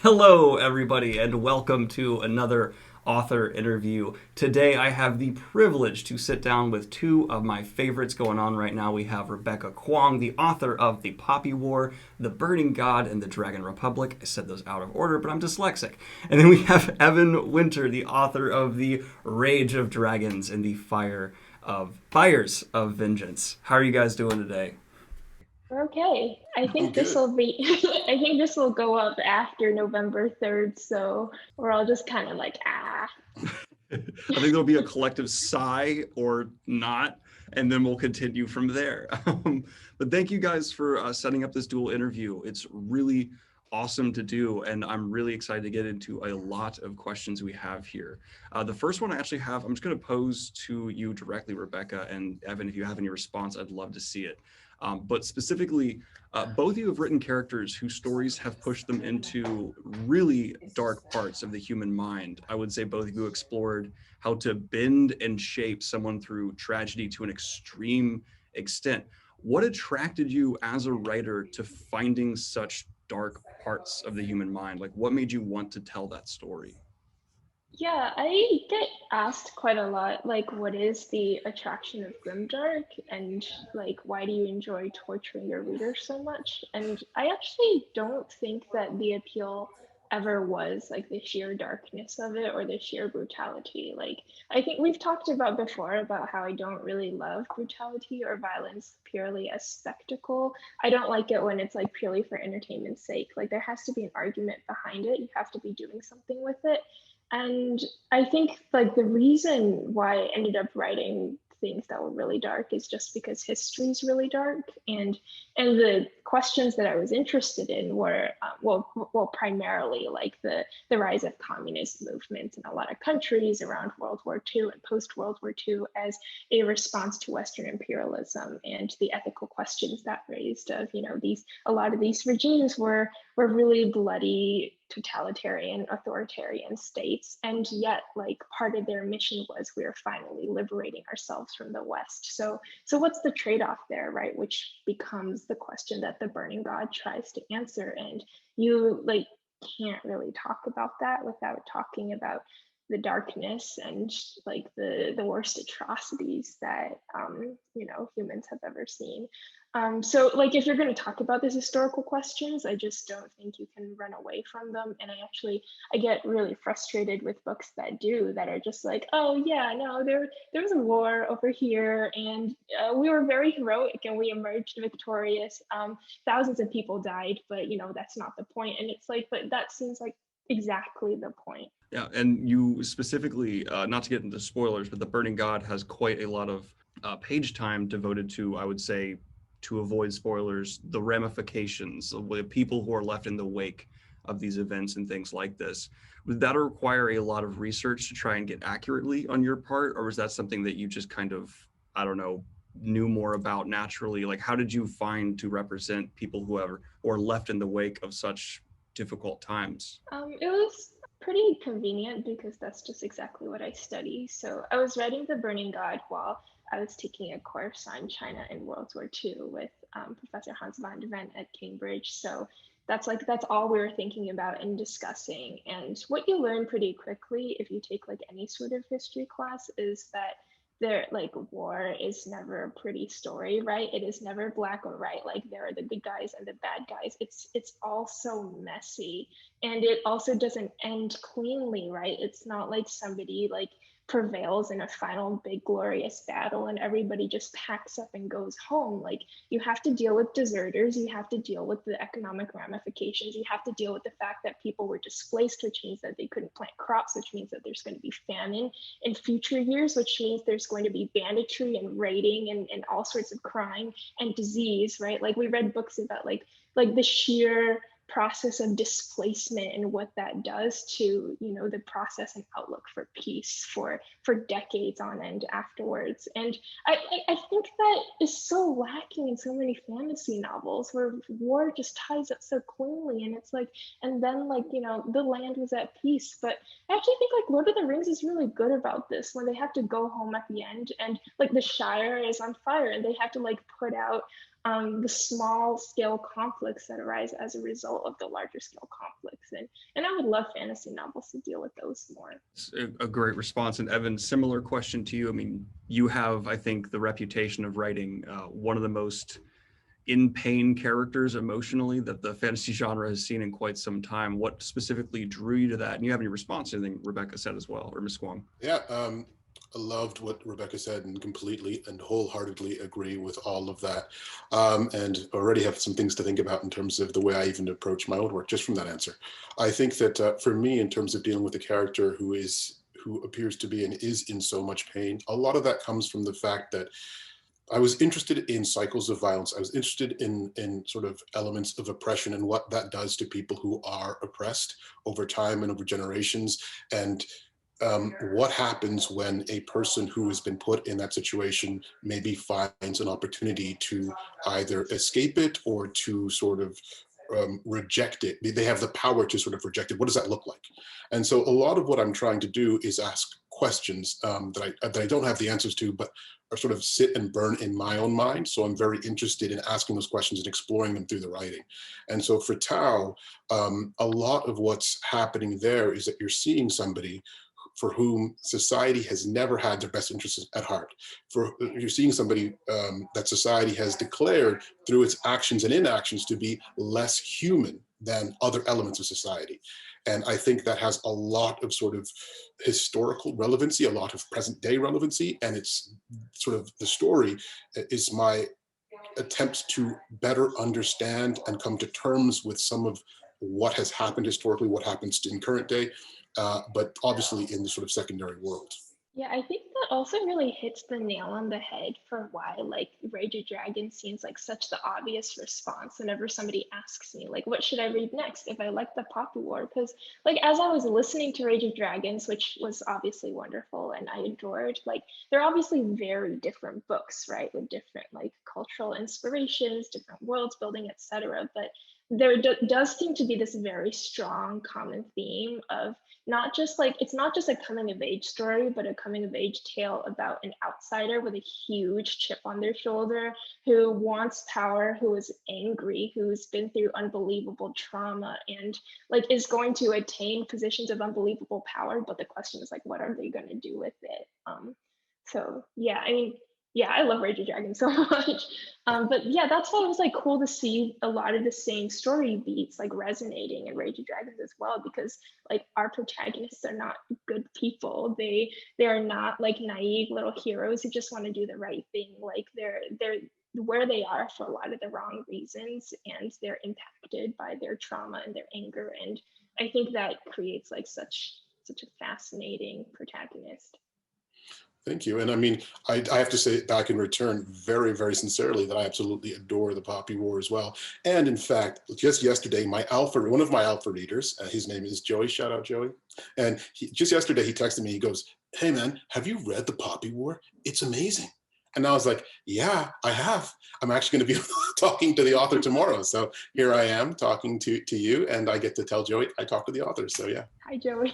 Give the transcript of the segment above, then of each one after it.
Hello, everybody, and welcome to another author interview. Today, I have the privilege to sit down with two of my favorites going on right now. We have Rebecca Kuang, the author of The Poppy War, The Burning God, and The Dragon Republic. I said those out of order, but I'm dyslexic. And then we have Evan Winter, the author of The Rage of Dragons and the Fires of Vengeance. How are you guys doing today? Okay, I I'm think this good. will be, I think this will go up after November 3rd, so we're all just kind of like, ah. I think there'll be a collective sigh or not, and then we'll continue from there. But thank you guys for setting up this dual interview. It's really awesome to do, and I'm really excited to get into a lot of questions we have here. The first one I actually have, I'm just going to pose to you directly, Rebecca, and Evan, if you have any response, I'd love to see it. But specifically, both of you have written characters whose stories have pushed them into really dark parts of the human mind. I would say both of you explored how to bend and shape someone through tragedy to an extreme extent. What attracted you as a writer to finding such dark parts of the human mind? Like, what made you want to tell that story? Yeah, I get asked quite a lot, like, what is the attraction of Grimdark? And, like, why do you enjoy torturing your readers so much? And I actually don't think that the appeal ever was, like, the sheer darkness of it or the sheer brutality. Like, I think we've talked about before about how I don't really love brutality or violence purely as spectacle. I don't like it when it's, like, purely for entertainment's sake. Like, there has to be an argument behind it. You have to be doing something with it. And I think like the reason why I ended up writing things that were really dark is just because history is really dark, and the questions that I was interested in were well primarily like the rise of communist movements in a lot of countries around World War II and post World War II as a response to Western imperialism and the ethical questions that raised of these a lot of these regimes were really bloody totalitarian authoritarian states, and yet like part of their mission was we are finally liberating ourselves from the West. So what's the trade-off there, right? Which becomes the question that the Burning God tries to answer. And you like can't really talk about that without talking about the darkness and like the worst atrocities that humans have ever seen. So like if you're going to talk about these historical questions, I just don't think you can run away from them. And I get really frustrated with books that do that are just like, oh yeah, no, there was a war over here, and we were very heroic and we emerged victorious. Thousands of people died, but that's not the point. And it's like, but that seems like exactly the point. Yeah, and you specifically, not to get into spoilers, but The Burning God has quite a lot of page time devoted to, I would say, to avoid spoilers, the ramifications of the people who are left in the wake of these events and things like this. Would that require a lot of research to try and get accurately on your part, or was that something that you just kind of, I don't know, knew more about naturally? Like, how did you find to represent people who are left in the wake of such difficult times? It was pretty convenient because that's just exactly what I study. So I was writing The Burning God while I was taking a course on China in World War II with Professor Hans van der Ven at Cambridge. So that's all we were thinking about and discussing. And what you learn pretty quickly if you take like any sort of history class is that there like war is never a pretty story, right? It is never black or white. Like there are the good guys and the bad guys. It's all so messy, and it also doesn't end cleanly, right? It's not like somebody like prevails in a final big glorious battle and everybody just packs up and goes home. Like you have to deal with deserters, you have to deal with the economic ramifications, you have to deal with the fact that people were displaced, which means that they couldn't plant crops, which means that there's going to be famine in future years, which means there's going to be banditry and raiding and all sorts of crime and disease, right? Like we read books about like the sheer process of displacement and what that does to the process and outlook for peace for decades on end afterwards. And I think that is so lacking in so many fantasy novels where war just ties up so cleanly, and it's like, and then like the land was at peace. But I actually think like Lord of the Rings is really good about this when they have to go home at the end and like the Shire is on fire and they have to like put out the small scale conflicts that arise as a result of the larger scale conflicts. And I would love fantasy novels to deal with those more. It's a great response. And Evan, similar question to you. I mean, you have, I think, the reputation of writing one of the most in pain characters emotionally that the fantasy genre has seen in quite some time. What specifically drew you to that? And you have any response to anything Rebecca said as well, or Ms. Kuang? Yeah, I loved what Rebecca said and completely and wholeheartedly agree with all of that. And already have some things to think about in terms of the way I even approach my own work just from that answer. I think that for me, in terms of dealing with a character who appears to be and is in so much pain, a lot of that comes from the fact that I was interested in cycles of violence. I was interested in sort of elements of oppression and what that does to people who are oppressed over time and over generations. And what happens when a person who has been put in that situation maybe finds an opportunity to either escape it or to sort of reject it. They have the power to sort of reject it. What does that look like? And so a lot of what I'm trying to do is ask questions that I don't have the answers to, but are sort of sit and burn in my own mind. So I'm very interested in asking those questions and exploring them through the writing. And so for Tao, a lot of what's happening there is that you're seeing somebody for whom society has never had their best interests at heart. For you're seeing somebody that society has declared through its actions and inactions to be less human than other elements of society. And I think that has a lot of sort of historical relevancy, a lot of present day relevancy. And it's sort of the story is my attempt to better understand and come to terms with some of what has happened historically, what happens in current day, but obviously in the sort of secondary world. Yeah, I think that also really hits the nail on the head for why like Rage of Dragon seems like such the obvious response whenever somebody asks me like what should I read next if I like the Poppy War, because like as I was listening to Rage of Dragons, which was obviously wonderful and I adored, like they're obviously very different books, right, with different like cultural inspirations, different worlds building, etc. But there does seem to be this very strong common theme of not just like it's not just a coming of age story, but a coming of age tale about an outsider with a huge chip on their shoulder who wants power, who is angry, who's been through unbelievable trauma and like is going to attain positions of unbelievable power. But the question is like, what are they going to do with it? So yeah, I mean, yeah, I love Rage of Dragon so much. But yeah, that's why it was like cool to see a lot of the same story beats like resonating in Rage of Dragons as well, because like our protagonists are not good people. They are not like naive little heroes who just want to do the right thing. Like they're where they are for a lot of the wrong reasons, and they're impacted by their trauma and their anger. And I think that creates like such a fascinating protagonist. Thank you. And I mean, I have to say back in return very, very sincerely that I absolutely adore the Poppy War as well. And in fact, just yesterday, one of my alpha readers, his name is Joey, shout out Joey. And just yesterday, he texted me, he goes, "Hey man, have you read the Poppy War? It's amazing." And I was like, yeah, I have. I'm actually going to be talking to the author tomorrow. So here I am talking to you, and I get to tell Joey I talked to the author. So yeah. Hi, Joey.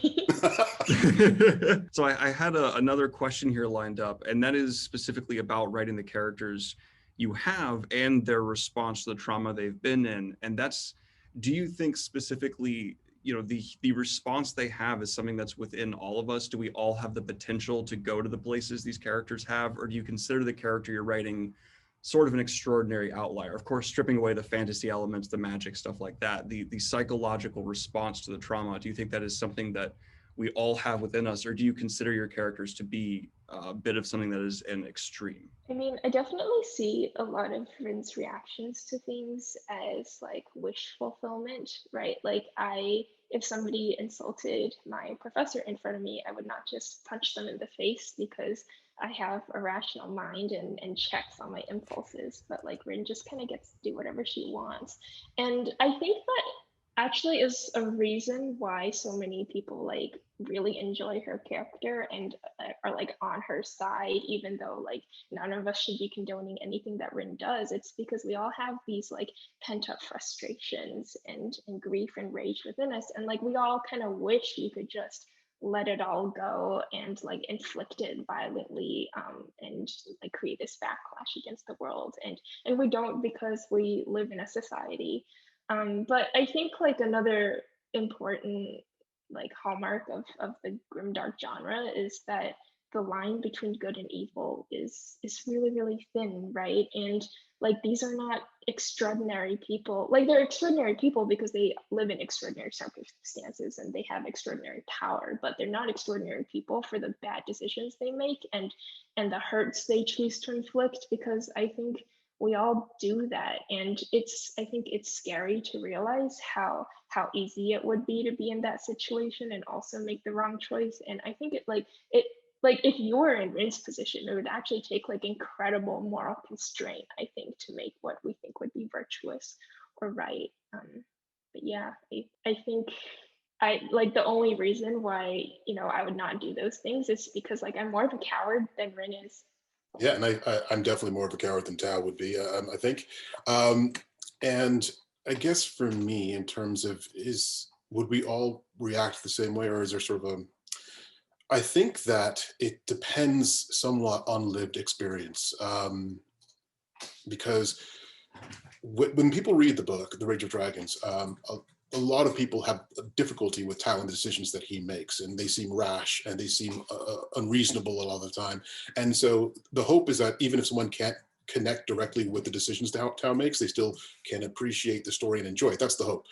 So I had another question here lined up, and that is specifically about writing the characters you have and their response to the trauma they've been in. And that's, do you think specifically, the response they have is something that's within all of us? Do we all have the potential to go to the places these characters have, or do you consider the character you're writing sort of an extraordinary outlier? Of course, stripping away the fantasy elements, the magic, stuff like that, the psychological response to the trauma, do you think that is something that we all have within us, or do you consider your characters to be a bit of something that is an extreme? I mean, I definitely see a lot of Rin's reactions to things as like wish fulfillment, right? Like if somebody insulted my professor in front of me, I would not just punch them in the face because I have a rational mind and checks on my impulses, but like Rin just kind of gets to do whatever she wants. And I think that actually is a reason why so many people like really enjoy her character and are like on her side, even though like none of us should be condoning anything that Rin does. It's because we all have these like pent up frustrations and grief and rage within us, and like we all kind of wish we could just let it all go and like inflict it violently, and like create this backlash against the world. And we don't, because we live in a society. But I think like another important like hallmark of the grimdark genre is that the line between good and evil is really really thin, right? And like these are not extraordinary people. Like they're extraordinary people because they live in extraordinary circumstances and they have extraordinary power, but they're not extraordinary people for the bad decisions they make and the hurts they choose to inflict, because I think we all do that. And I think it's scary to realize how easy it would be to be in that situation and also make the wrong choice. And I think it like if you were in Rin's position, it would actually take like incredible moral constraint, I think, to make what we think would be virtuous or right. But yeah, I think I like the only reason why, I would not do those things is because like I'm more of a coward than Rin is. Yeah, and I'm definitely more of a coward than Tao would be, I think. Um, and I guess for me, in terms of would we all react the same way, or is there sort of I think that it depends somewhat on lived experience, because when people read the book, The Rage of Dragons, a lot of people have difficulty with Tao and the decisions that he makes, and they seem rash and they seem unreasonable a lot of the time. And so the hope is that even if someone can't connect directly with the decisions Tao makes, they still can appreciate the story and enjoy it. That's the hope.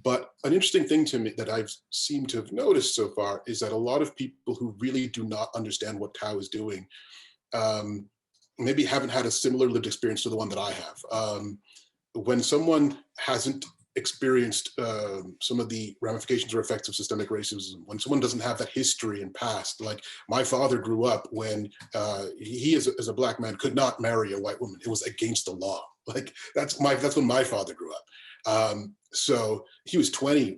But an interesting thing to me that I've seemed to have noticed so far is that a lot of people who really do not understand what Tao is doing maybe haven't had a similar lived experience to the one that I have. When someone hasn't experienced some of the ramifications or effects of systemic racism, when someone doesn't have that history and past, like my father grew up when he as a black man could not marry a white woman. It was against the law. Like that's when my father grew up. So he was 20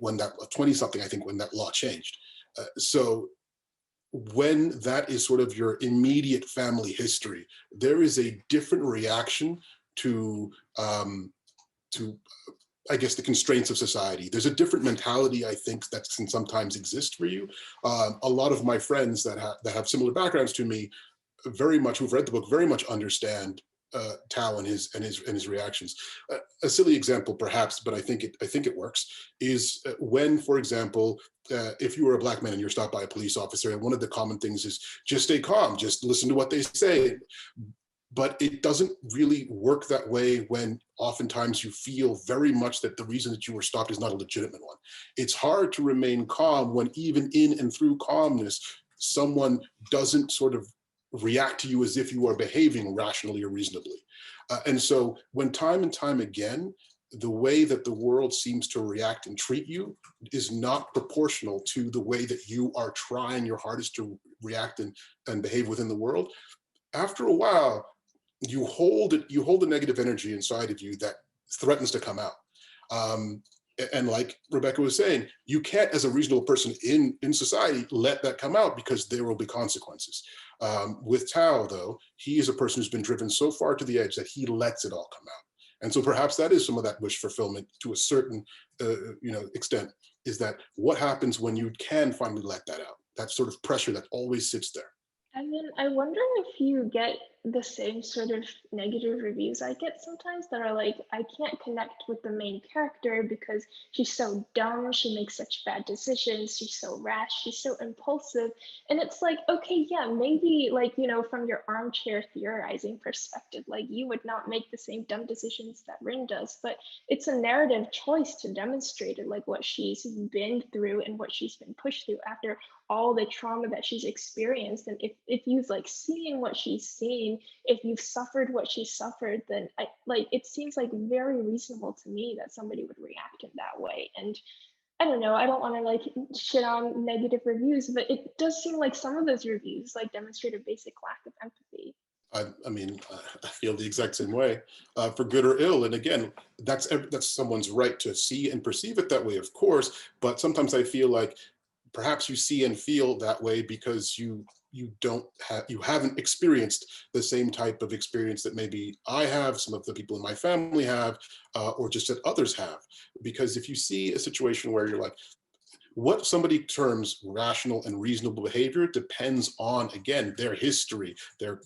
something, I think, when that law changed. So when that is sort of your immediate family history, there is a different reaction to I guess the constraints of society. There's a different mentality, I think, that can sometimes exist for you. A lot of my friends that have similar backgrounds to me, very much who've read the book, very much understand Tao and his reactions. A silly example, perhaps, but I think it works. Is when, for example, if you were a black man and you're stopped by a police officer, and one of the common things is just stay calm, just listen to what they say. But it doesn't really work that way when oftentimes you feel very much that the reason that you were stopped is not a legitimate one. It's hard to remain calm when even in and through calmness, someone doesn't sort of react to you as if you are behaving rationally or reasonably. And so when time and time again, the way that the world seems to react and treat you is not proportional to the way that you are trying your hardest to react and behave within the world, after a while, you hold the negative energy inside of you that threatens to come out. And like Rebecca was saying, you can't, as a reasonable person in society, let that come out because there will be consequences. With Tao, though, he is a person who's been driven so far to the edge that he lets it all come out. And so perhaps that is some of that wish fulfillment to a certain extent, is that what happens when you can finally let that out, that sort of pressure that always sits there. And then I wonder if you get the same sort of negative reviews I get sometimes that are like, I can't connect with the main character because she's so dumb, she makes such bad decisions, she's so rash, she's so impulsive. And it's like, okay, yeah, maybe like, from your armchair theorizing perspective, like you would not make the same dumb decisions that Rin does, but it's a narrative choice to demonstrate it, like what she's been through and what she's been pushed through after all the trauma that she's experienced. And if you've like seen what she's seen, if you've suffered what she suffered, then it seems like very reasonable to me that somebody would react in that way. And I don't know, I don't want to like shit on negative reviews, but it does seem like some of those reviews like demonstrate a basic lack of empathy. I mean, I feel the exact same way, for good or ill. And again, that's someone's right to see and perceive it that way, of course. But sometimes I feel like perhaps you see and feel that way because you haven't experienced the same type of experience that maybe I have, some of the people in my family have, or just that others have. Because if you see a situation where you're like, what somebody terms rational and reasonable behavior depends on, again, their history, their,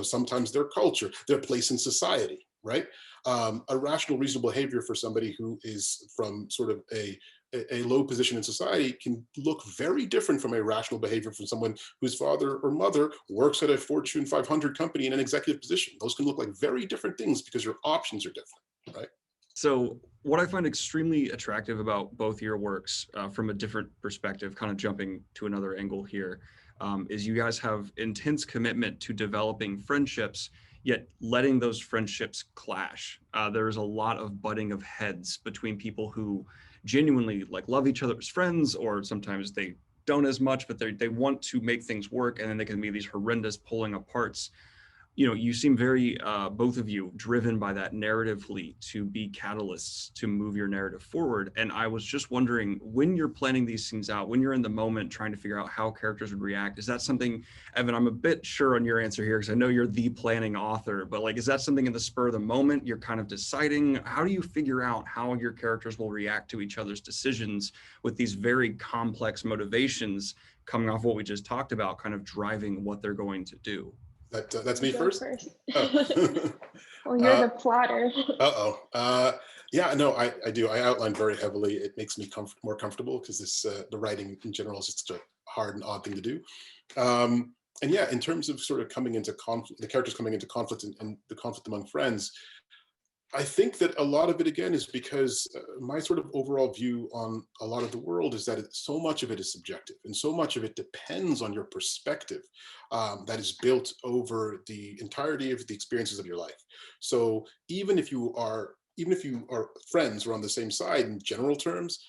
sometimes their culture, their place in society, right? A rational, reasonable behavior for somebody who is from sort of a low position in society can look very different from a rational behavior from someone whose father or mother works at a Fortune 500 company in an executive position. Those can look like very different things because your options are different, right? So what I find extremely attractive about both your works, from a different perspective, kind of jumping to another angle here, is you guys have intense commitment to developing friendships, yet letting those friendships clash. There's a lot of butting of heads between people who genuinely like love each other as friends, or sometimes they don't as much, but they want to make things work, and then they can be these horrendous pulling aparts. You seem very, both of you, driven by that narratively to be catalysts to move your narrative forward. And I was just wondering, when you're planning these scenes out, when you're in the moment trying to figure out how characters would react, is that something, Evan, I'm a bit sure on your answer here because I know you're the planning author, but like, is that something in the spur of the moment you're kind of deciding? How do you figure out how your characters will react to each other's decisions with these very complex motivations coming off what we just talked about, kind of driving what they're going to do? That's me first? Oh. Well, you're the plotter. Yeah, no, I do. I outline very heavily. It makes me more comfortable because the writing in general is just a hard and odd thing to do. And yeah, in terms of sort of coming into conflict, the characters coming into conflict and the conflict among friends, I think that a lot of it, again, is because my sort of overall view on a lot of the world is that so much of it is subjective and so much of it depends on your perspective, that is built over the entirety of the experiences of your life. So even if you are friends or on the same side in general terms,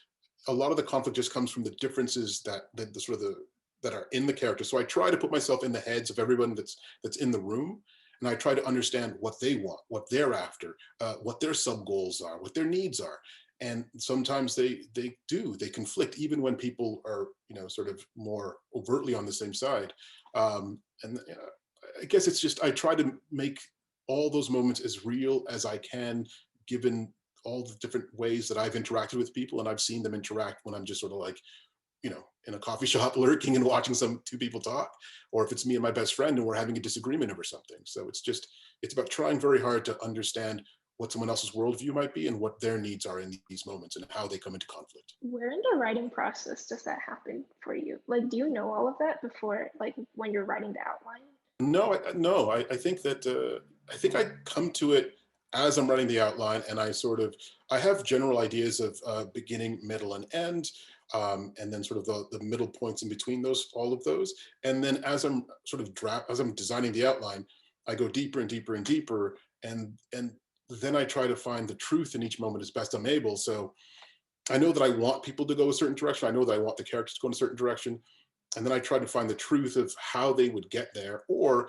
a lot of the conflict just comes from the differences that are in the character. So I try to put myself in the heads of everyone that's in the room. And I try to understand what they want, what they're after, what their sub goals are, what their needs are. And sometimes they conflict, even when people are, sort of more overtly on the same side. And I guess it's just, I try to make all those moments as real as I can, given all the different ways that I've interacted with people and I've seen them interact when I'm just sort of like, in a coffee shop lurking and watching two people talk, or if it's me and my best friend and we're having a disagreement over something. So it's about trying very hard to understand what someone else's worldview might be and what their needs are in these moments and how they come into conflict. Where in the writing process does that happen for you? Like, do you know all of that before, like when you're writing the outline? No, I think that, I think I come to it as I'm writing the outline, and I have general ideas of beginning, middle, and end. And then sort of the middle points in between all of those. And then as I'm designing the outline, I go deeper and deeper and deeper. And then I try to find the truth in each moment as best I'm able. So I know that I want people to go a certain direction. I know that I want the characters to go in a certain direction. And then I try to find the truth of how they would get there. Or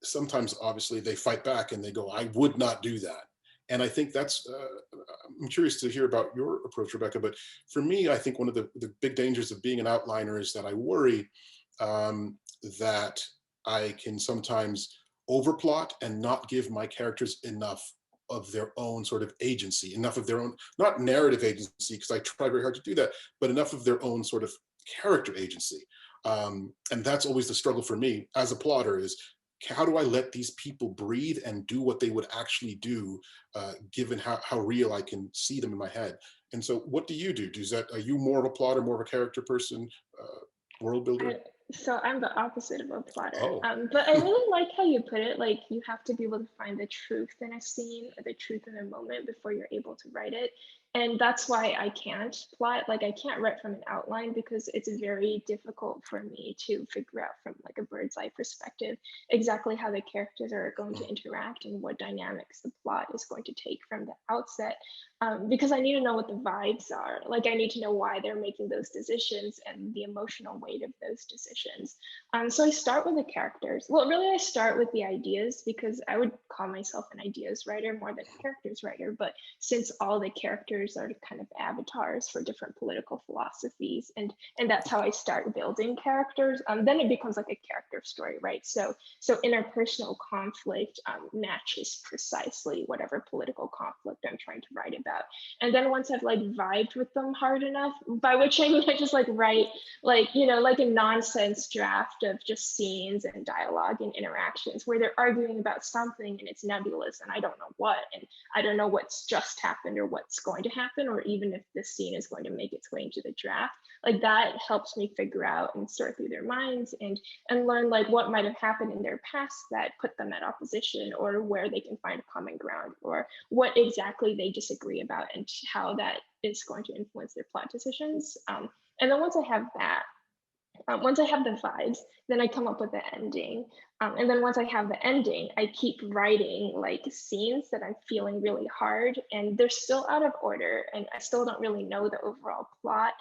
sometimes, obviously, they fight back and they go, I would not do that. And I think I'm curious to hear about your approach, Rebecca, but for me, I think one of the big dangers of being an outliner is that I worry that I can sometimes overplot and not give my characters enough of their own sort of agency, enough of their own, not narrative agency, because I try very hard to do that, but enough of their own sort of character agency. And that's always the struggle for me as a plotter is, how do I let these people breathe and do what they would actually do, given how real I can see them in my head? And so what do you do? Are you more of a plotter, more of a character person, world builder? So I'm the opposite of a plotter. Oh. But I really like how you put it. Like, you have to be able to find the truth in a scene or the truth in a moment before you're able to write it. And that's why I can't plot. Like, I can't write from an outline because it's very difficult for me to figure out from like a bird's eye perspective exactly how the characters are going to interact and what dynamics the plot is going to take from the outset. Because I need to know what the vibes are. Like, I need to know why they're making those decisions and the emotional weight of those decisions. So I start with the characters. Well, really, I start with the ideas because I would call myself an ideas writer more than a characters writer. But since all the characters characters are kind of avatars for different political philosophies, and that's how I start building characters. Then it becomes like a character story, right? So interpersonal conflict matches precisely whatever political conflict I'm trying to write about. And then once I've like vibed with them hard enough, by which I mean I just like write like, you know, like a nonsense draft of just scenes and dialogue and interactions where they're arguing about something and it's nebulous and I don't know what, and I don't know what's just happened or what's going to happen, or even if this scene is going to make its way into the draft. Like that helps me figure out and sort through their minds and learn like what might have happened in their past that put them at opposition, or where they can find a common ground, or what exactly they disagree about and how that is going to influence their plot decisions. And then once I have that, once I have the vibes, then I come up with the ending. And then once I have the ending, I keep writing like scenes that I'm feeling really hard, and they're still out of order, and I still don't really know the overall plot.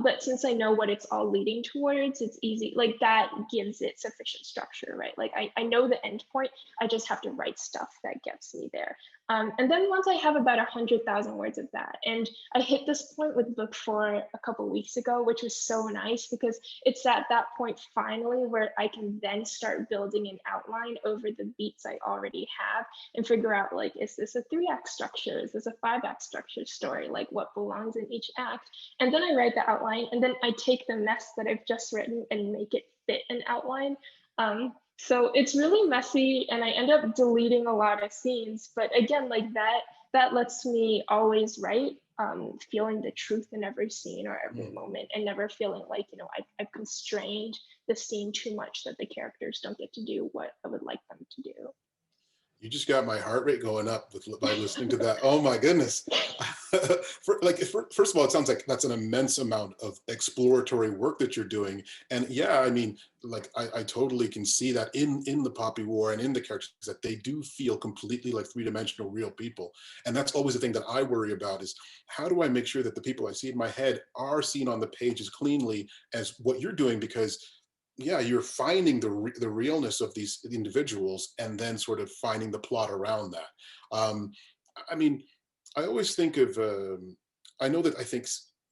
But since I know what it's all leading towards, it's easy, like that gives it sufficient structure, right? Like I know the end point, I just have to write stuff that gets me there. And then once I have about 100,000 words of that, and I hit this point with book 4 a couple of weeks ago, which was so nice because it's at that point finally where I can then start building an outline over the beats I already have and figure out like, is this a 3-act structure? Is this a 5-act structure story? Like what belongs in each act? And then I write the outline, and then I take the mess that I've just written and make it fit an outline. So it's really messy, and I end up deleting a lot of scenes, but again, like that lets me always write feeling the truth in every scene or every moment, and never feeling like, you know, I've constrained the scene too much that the characters don't get to do what I would like them to do. You just got my heart rate going up by listening to that. Oh my goodness. First of all, it sounds like that's an immense amount of exploratory work that you're doing. And yeah, I mean, like I totally can see that in the Poppy War and in the characters, that they do feel completely like 3-dimensional real people. And that's always the thing that I worry about, is how do I make sure that the people I see in my head are seen on the page as cleanly as what you're doing? Because yeah, you're finding the realness of these individuals and then sort of finding the plot around that. I mean, I always think of, I know that I think,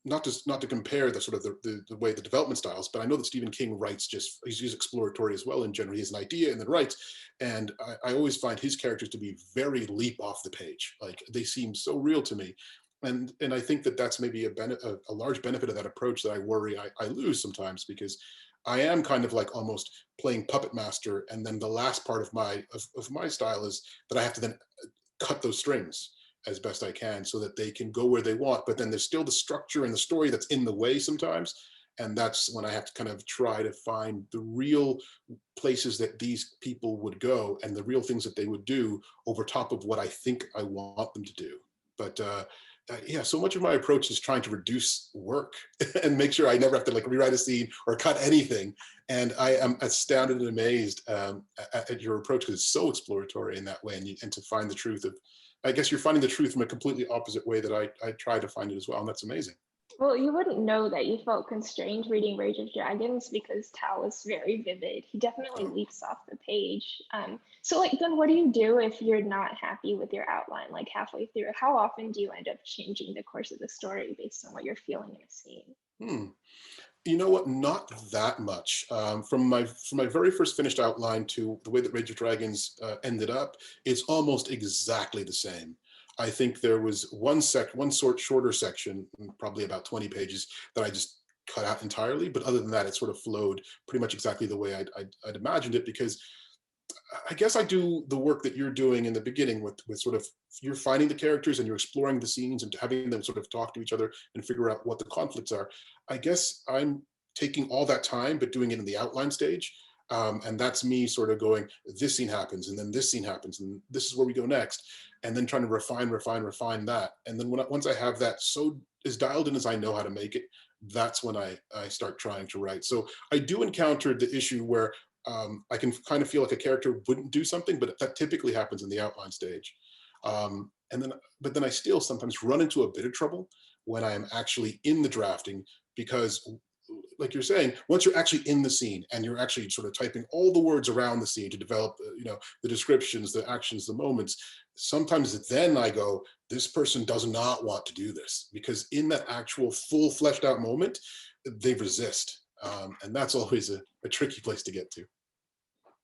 not to compare the sort of the way the development styles, but I know that Stephen King writes he's exploratory as well in general. He has an idea and then writes. And I always find his characters to be very leap off the page. Like they seem so real to me. And I think that that's maybe a large benefit of that approach that I worry I lose sometimes, because I am kind of like almost playing puppet master, and then the last part of my style is that I have to then cut those strings as best I can so that they can go where they want. But then there's still the structure and the story that's in the way sometimes, and that's when I have to kind of try to find the real places that these people would go and the real things that they would do over top of what I think I want them to do. But yeah, so much of my approach is trying to reduce work and make sure I never have to like rewrite a scene or cut anything. And I am astounded and amazed at your approach, because it's so exploratory in that way, and to find the truth of, I guess you're finding the truth from a completely opposite way that I try to find it as well, and that's amazing. Well, you wouldn't know that you felt constrained reading Rage of Dragons because Tal is very vivid. He definitely leaps off the page. So like, then what do you do if you're not happy with your outline, like halfway through? How often do you end up changing the course of the story based on what you're feeling in a scene? You know what? Not that much. From my very first finished outline to the way that Rage of Dragons ended up, it's almost exactly the same. I think there was one shorter section, probably about 20 pages, that I just cut out entirely. But other than that, it sort of flowed pretty much exactly the way I'd imagined it, because I guess I do the work that you're doing in the beginning with sort of, you're finding the characters and you're exploring the scenes and having them sort of talk to each other and figure out what the conflicts are. I guess I'm taking all that time, but doing it in the outline stage. And that's me sort of going, this scene happens, and then this scene happens, and this is where we go next. And then trying to refine that. And then once I have that so as dialed in as I know how to make it, that's when I start trying to write. So I do encounter the issue where I can kind of feel like a character wouldn't do something, but that typically happens in the outline stage. But then I still sometimes run into a bit of trouble when I am actually in the drafting, because like you're saying, once you're actually in the scene and you're actually sort of typing all the words around the scene to develop, the descriptions, the actions, the moments, sometimes then I go, this person does not want to do this, because in that actual full fleshed out moment, they resist. And that's always a tricky place to get to.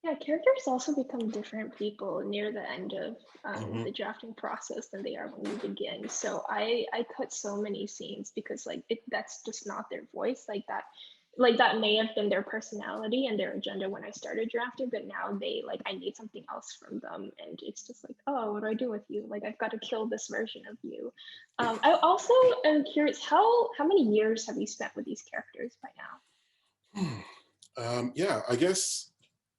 Yeah, characters also become different people near the end of Mhm. the drafting process than they are when you begin. So I cut so many scenes because like that's just not their voice. Like that may have been their personality and their agenda when I started drafting, but now I need something else from them, and it's just like, oh, what do I do with you? Like I've got to kill this version of you. I also am curious, how many years have you spent with these characters by now? Yeah, I guess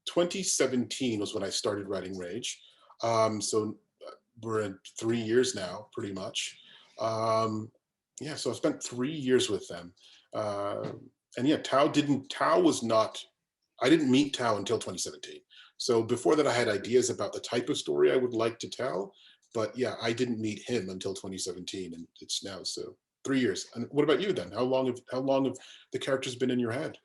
2017 was when I started writing Rage. So we're in 3 years now, pretty much. Um, yeah, so I've spent 3 years with them. Uh, and yeah, Tao was not, I didn't meet Tao until 2017. So before that, I had ideas about the type of story I would like to tell. But yeah, I didn't meet him until 2017, and it's now so 3 years. And what about you then? How long have the characters been in your head?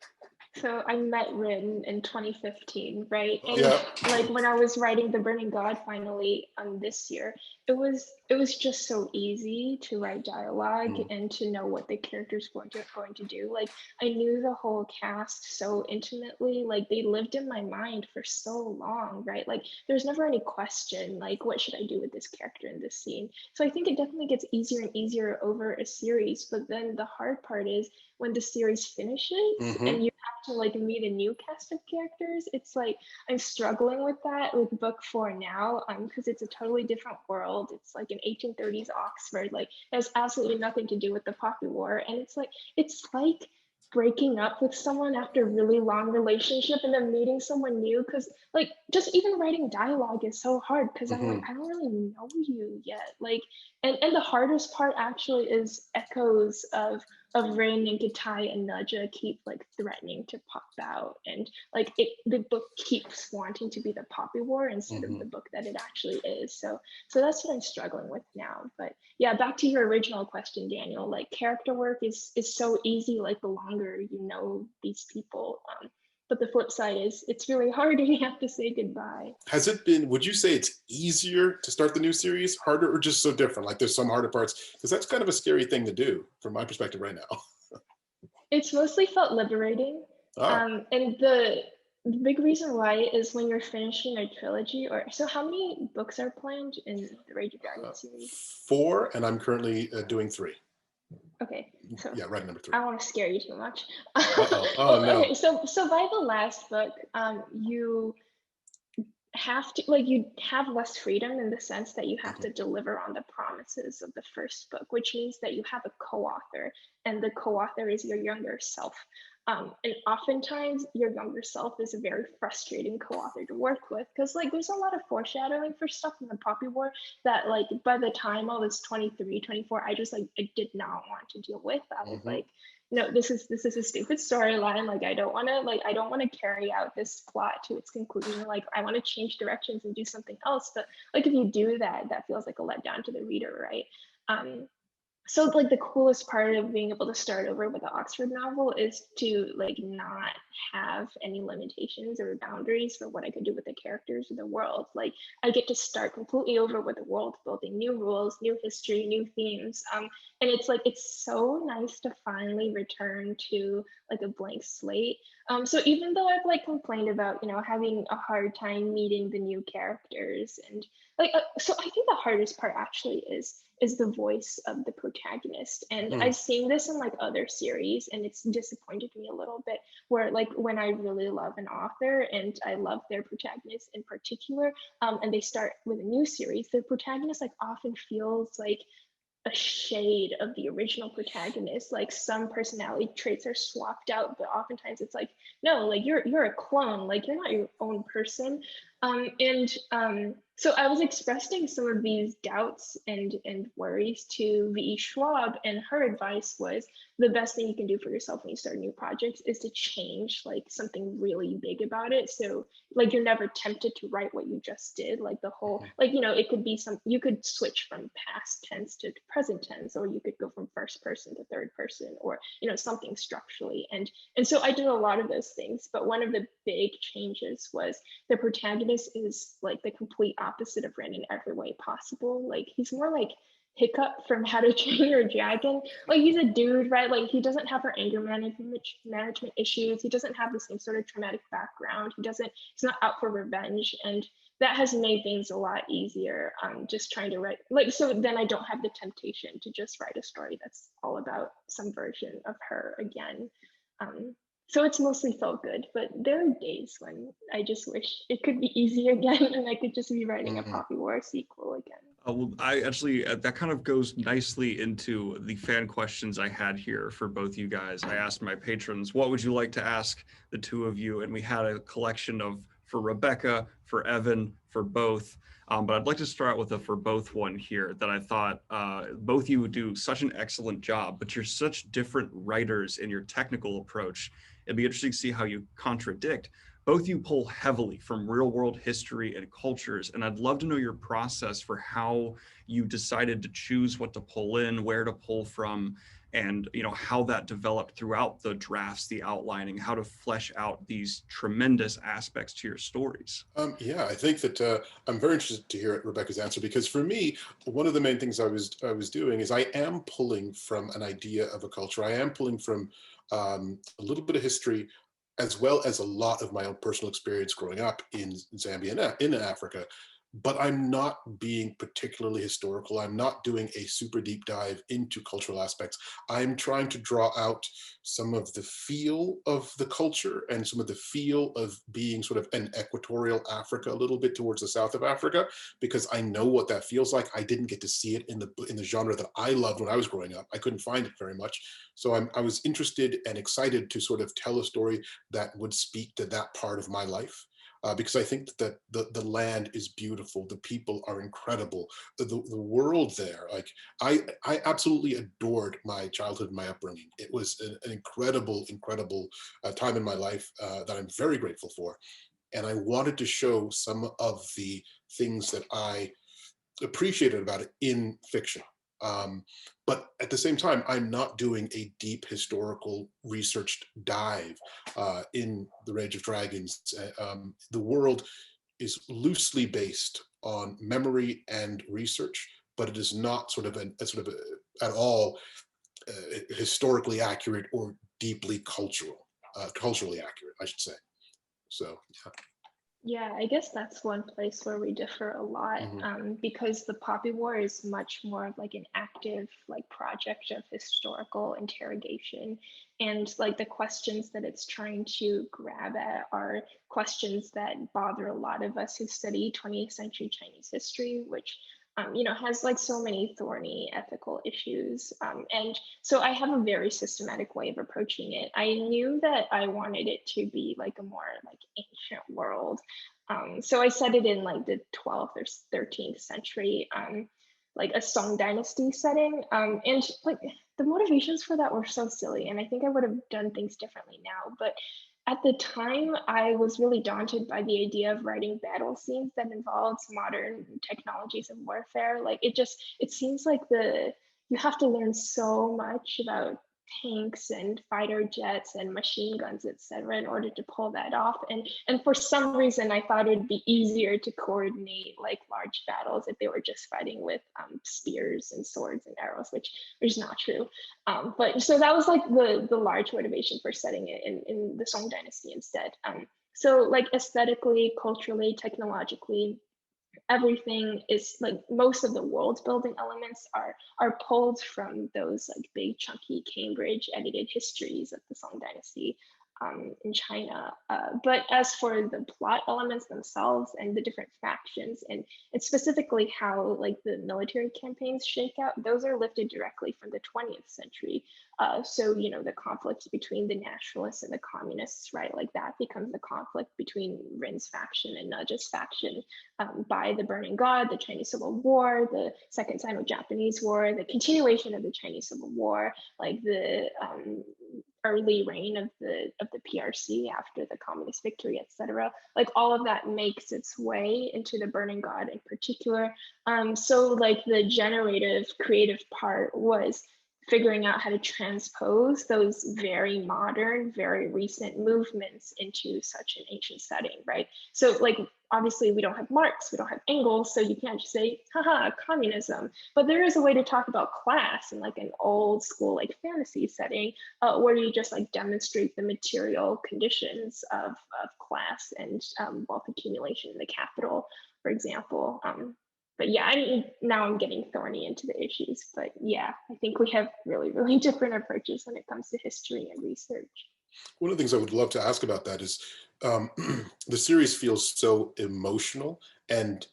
So I met Rin in 2015, right? And Yeah. like when I was writing The Burning God finally this year, it was just so easy to write dialogue Mm. and to know what the characters going to do. Like I knew the whole cast so intimately, like they lived in my mind for so long, right? Like there's never any question like what should I do with this character in this scene. So I think it definitely gets easier and easier over a series, but then the hard part is when the series finishes Hmm. and you to like meet a new cast of characters. It's like I'm struggling with that with book 4 now, because it's a totally different world. It's like an 1830s Oxford, like it has absolutely nothing to do with the Poppy War, and it's like breaking up with someone after a really long relationship and then meeting someone new, because like just even writing dialogue is so hard because I'm like Hmm. I don't really know you yet, like, and the hardest part actually is echoes of Rin and Gatai and Naja keep like threatening to pop out, and like the book keeps wanting to be the Poppy War instead of Hmm. the book that it actually is. So that's what I'm struggling with now. But yeah, back to your original question, Daniel. Like character work is so easy. Like the longer you know these people. But the flip side is it's really hard and you have to say goodbye. Has it been, would you say it's easier to start the new series, harder, or just so different? Like there's some harder parts? Because that's kind of a scary thing to do from my perspective right now. It's mostly felt liberating. Ah, And the big reason why is when you're finishing a trilogy, or so how many books are planned in the Rage of uh, Dragon series? 4, and I'm currently doing 3. Okay, so Yeah, writing number 3. I don't want to scare you too much. Uh-oh. Oh, Well, no. okay, so by the last book, you have to like you have less freedom in the sense that you have Mhm. to deliver on the promises of the first book, which means that you have a co-author, and the co-author is your younger self. And oftentimes your younger self is a very frustrating co-author to work with because like there's a lot of foreshadowing for stuff in the Poppy War that like by the time I was 23, 24, I just like I did not want to deal with. I was Mhm. like, no, this is a stupid storyline. Like I don't want to carry out this plot to its conclusion. Like I want to change directions and do something else. But like if you do that, that feels like a letdown to the reader, right? Um, so like the coolest part of being able to start over with the Oxford novel is to like not have any limitations or boundaries for what I could do with the characters or the world. Like I get to start completely over with the world building, new rules, new history, new themes. And it's like it's so nice to finally return to like a blank slate. So even though I've like complained about, having a hard time meeting the new characters and like so I think the hardest part actually is the voice of the protagonist. And Mm. I've seen this in like other series and it's disappointed me a little bit where like when I really love an author and I love their protagonist in particular, and they start with a new series, the protagonist like often feels like a shade of the original protagonist. Like some personality traits are swapped out, but oftentimes it's like, no, like you're a clone, like you're not your own person. So I was expressing some of these doubts and worries to V.E. Schwab, and her advice was the best thing you can do for yourself when you start new projects is to change like something really big about it. So like you're never tempted to write what you just did, like the whole, like, you know, it could be you could switch from past tense to present tense, or you could go from first person to third person, or, you know, something structurally. And so I did a lot of those things, but one of the big changes was the protagonist is like the complete opposite of Ren in every way possible. Like he's more like Hiccup from How to Train Your Dragon. Like he's a dude, right? Like he doesn't have her anger management issues. He doesn't have the same sort of traumatic background. He's not out for revenge. And that has made things a lot easier. Just trying to write, like, so then I don't have the temptation to just write a story that's all about some version of her again. So it's mostly felt good, but there are days when I just wish it could be easy again and I could just be writing a Poppy War sequel again. Well, I actually, that kind of goes nicely into the fan questions I had here for both you guys. I asked my patrons, what would you like to ask the two of you? And we had a collection of, for Rebecca, for Evan, for both. But I'd like to start with a for both one here that I thought both of you would do such an excellent job, but you're such different writers in your technical approach. It'd be interesting to see how you contradict. Both you pull heavily from real world history and cultures, and I'd love to know your process for how you decided to choose what to pull in, where to pull from, and you know how that developed throughout the drafts, the outlining, how to flesh out these tremendous aspects to your stories. Yeah, I think that I'm very interested to hear Rebecca's answer, because for me, one of the main things I was doing is I am pulling from an idea of a culture. I am pulling from a little bit of history, as well as a lot of my own personal experience growing up in Zambia and in Africa. But I'm not being particularly historical. I'm not doing a super deep dive into cultural aspects. I'm trying to draw out some of the feel of the culture and some of the feel of being sort of an equatorial Africa, a little bit towards the south of Africa, because I know what that feels like. I didn't get to see it in the genre that I loved when I was growing up. I couldn't find it very much. So I was interested and excited to sort of tell a story that would speak to that part of my life. Because I think that the land is beautiful, the people are incredible, the world there. Like I absolutely adored my childhood, my upbringing. It was an incredible time in my life that I'm very grateful for, and I wanted to show some of the things that I appreciated about it in fiction. But at the same time, I'm not doing a deep historical researched dive in the Rage of Dragons. The world is loosely based on memory and research, but it is not sort of at all historically accurate or deeply culturally accurate, I should say. So, yeah. Yeah, I guess that's one place where we differ a lot, because the Poppy War is much more of like an active like project of historical interrogation, and like the questions that it's trying to grab at are questions that bother a lot of us who study 20th century Chinese history, which you know, has like so many thorny ethical issues. And so I have a very systematic way of approaching it. I knew that I wanted it to be like a more like ancient world. So I set it in like the 12th or 13th century, like a Song Dynasty setting. And like the motivations for that were so silly. And I think I would have done things differently now. But at the time, I was really daunted by the idea of writing battle scenes that involves modern technologies of warfare. Like it seems like you have to learn so much about tanks and fighter jets and machine guns, etc., in order to pull that off. And for some reason, I thought it would be easier to coordinate like large battles if they were just fighting with spears and swords and arrows, which is not true. But so that was like the large motivation for setting it in the Song Dynasty instead. So like aesthetically, culturally, technologically, everything is like most of the world building elements are pulled from those like big chunky Cambridge edited histories of the Song Dynasty. in China. But as for the plot elements themselves and the different factions, and it's specifically how like the military campaigns shake out, those are lifted directly from the 20th century. So, you know, the conflict between the nationalists and the communists, right? Like that becomes the conflict between Rin's faction and Naja's faction by the Burning God, the Chinese Civil War, the Second Sino-Japanese War, the continuation of the Chinese Civil War, like the early reign of the PRC after the communist victory, etc. Like all of that makes its way into the Burning God in particular. So like the generative creative part was figuring out how to transpose those very modern, very recent movements into such an ancient setting, right? So like, obviously we don't have Marx, we don't have Engels, so you can't just say, haha, communism. But there is a way to talk about class in like an old school like fantasy setting where you just like demonstrate the material conditions of class and wealth accumulation in the capital, for example. But yeah, I mean, now I'm getting thorny into the issues, but yeah, I think we have really, really different approaches when it comes to history and research. One of the things I would love to ask about that is the series feels so emotional, and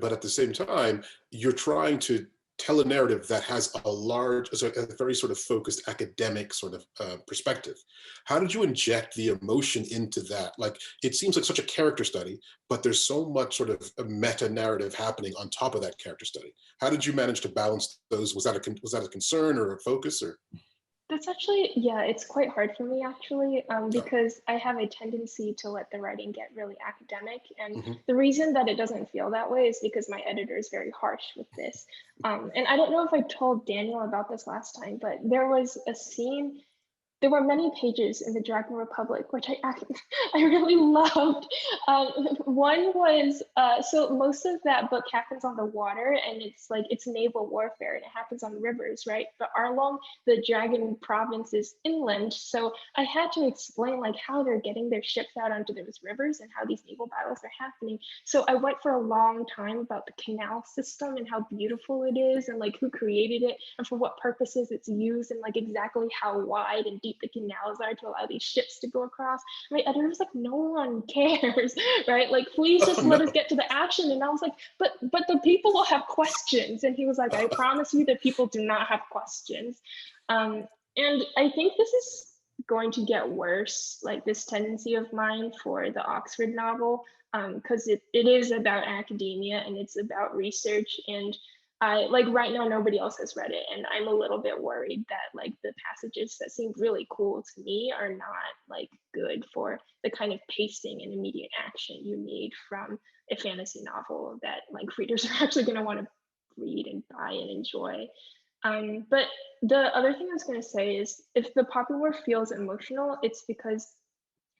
but at the same time, you're trying to tell a narrative that has a very sort of focused academic sort of perspective. How did you inject the emotion into that? Like, it seems like such a character study, but there's so much sort of a meta narrative happening on top of that character study. How did you manage to balance those? Was that a concern or a focus, or? That's actually, yeah, it's quite hard for me actually, because I have a tendency to let the writing get really academic. And the reason that it doesn't feel that way is because my editor is very harsh with this. And I don't know if I told Daniel about this last time, but there was a scene. There were many pages in the Dragon Republic, which I really loved. One was, so most of that book happens on the water, and it's naval warfare, and it happens on rivers, right? But Arlong, the Dragon province, is inland. So I had to explain like how they're getting their ships out onto those rivers and how these naval battles are happening. So I went for a long time about the canal system and how beautiful it is, and like who created it and for what purposes it's used, and like exactly how wide and deep the canals are to allow these ships to go across. My editor was like, no one cares, right? Like, please just let us get to the action. And I was like, but the people will have questions. And he was like, I promise you that people do not have questions. And I think this is going to get worse, like this tendency of mine for the Oxford novel, because it is about academia and it's about research, and I like right now nobody else has read it, and I'm a little bit worried that like the passages that seem really cool to me are not like good for the kind of pacing and immediate action you need from a fantasy novel that like readers are actually going to want to read and buy and enjoy. But the other thing I was going to say is if the popular feels emotional, it's because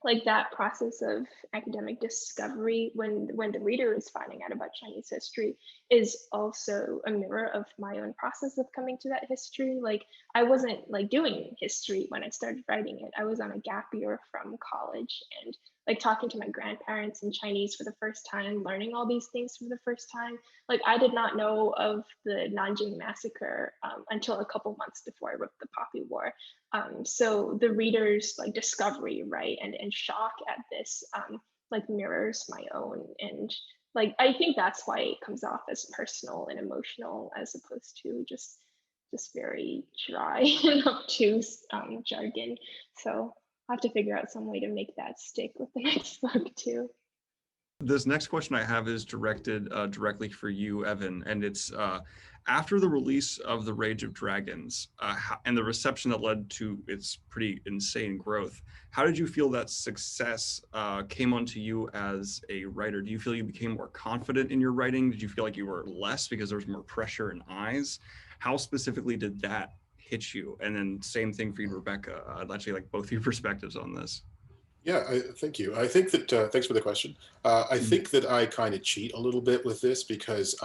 like that process of academic discovery when the reader is finding out about Chinese history is also a mirror of my own process of coming to that history. Like I wasn't like doing history when I started writing it. I was on a gap year from college and like talking to my grandparents in Chinese for the first time, learning all these things for the first time. Like I did not know of the Nanjing massacre until a couple months before I wrote the Poppy War. So the reader's like discovery, right, and shock at this like mirrors my own, and like I think that's why it comes off as personal and emotional as opposed to just very dry and obtuse jargon. So I'll have to figure out some way to make that stick with the next book too. This next question I have is directed directly for you, Evan, and it's after the release of The Rage of Dragons and the reception that led to its pretty insane growth, how did you feel that success came onto you as a writer? Do you feel you became more confident in your writing? Did you feel like you were less because there was more pressure and eyes? How specifically did that hit you? And then same thing for you, Rebecca. I'd actually like both your perspectives on this. Yeah, thank you. I think that, thanks for the question. I think that I kind of cheat a little bit with this because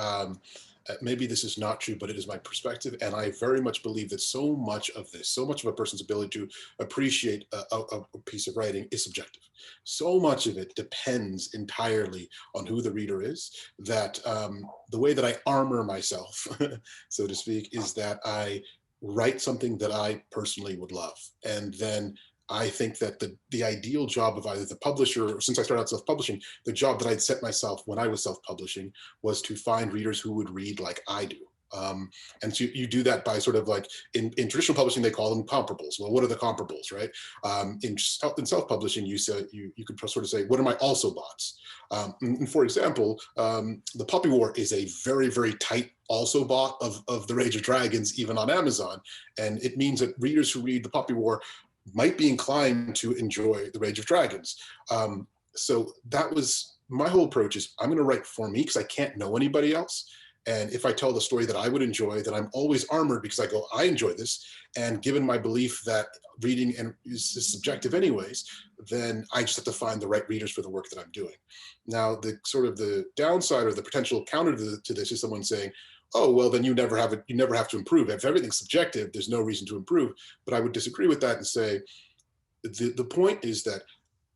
maybe this is not true, but it is my perspective. And I very much believe that so much of this, so much of a person's ability to appreciate a piece of writing is subjective. So much of it depends entirely on who the reader is, that the way that I armor myself, so to speak, is that I write something that I personally would love. And then I think that the ideal job of either the publisher, or since I started out self-publishing, the job that I'd set myself when I was self-publishing was to find readers who would read like I do. And so you do that by sort of like in traditional publishing, they call them comparables. Well, what are the comparables, right? In self-publishing, you could sort of say, what are my also bots? And for example, the Puppy War is a very, very tight also bot of the Rage of Dragons, even on Amazon. And it means that readers who read the Puppy War might be inclined to enjoy the Rage of Dragons. So that was my whole approach is I'm going to write for me because I can't know anybody else. And if I tell the story that I would enjoy, then I'm always armored because I go, I enjoy this. And given my belief that reading is subjective anyways, then I just have to find the right readers for the work that I'm doing. Now, the sort of the downside or the potential counter to this is someone saying, oh, well, then you never have to improve. If everything's subjective, there's no reason to improve. But I would disagree with that and say, the point is that